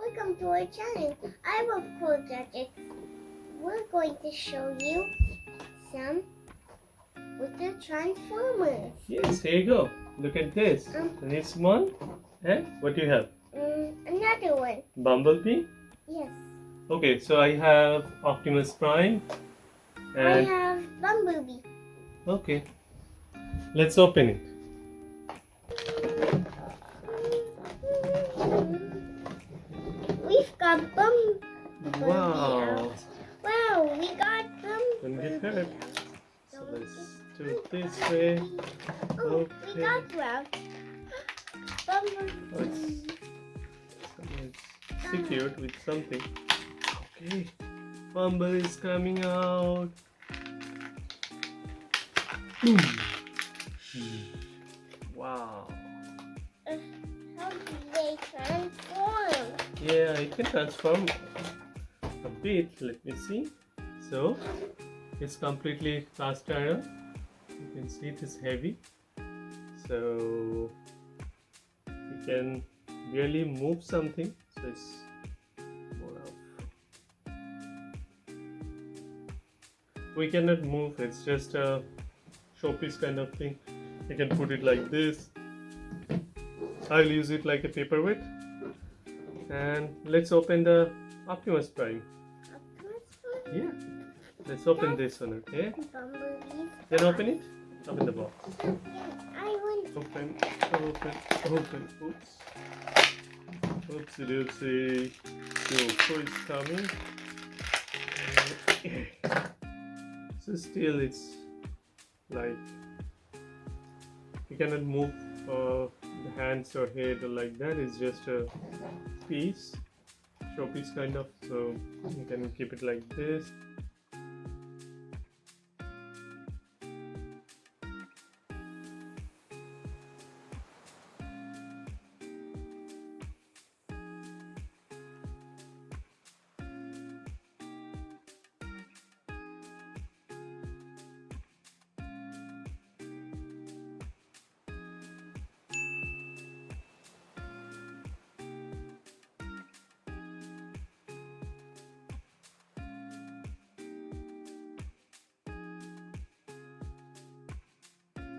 Welcome to our channel, Ilovecoolgadgets. We're going to show you some with the Transformers. Yes, here you go. Look at this. This one. And what do you have? Another one. Bumblebee? Yes. Okay, so I have Optimus Prime. I And have Bumblebee. okay, let's open it. We've got Bumblebee Wow. out. Wow, we got Don't Bumblebee get hurt. out. So let's do it this way. Oh, we Okay. got Ralph. Bumblebee. It's secured with something. Okay, Bumble is coming out. Wow. How do they transform? Yeah, it can transform a bit. Let me see. So it's completely cast iron. You can see it is heavy. So you can really move something. So it's more of. We cannot move. It's just a showpiece kind of thing. You can put it like this. I'll use it like a paperweight. And let's open the Optimus Prime. Yeah. Let's open this one, okay? Bumblebees. Then open it. Open the box. I want. Open. Oops. Oopsie doopsie. So it's coming. So still it's like you cannot move the hands or head or like that. It's just a piece, showpiece kind of. So you can keep it like this.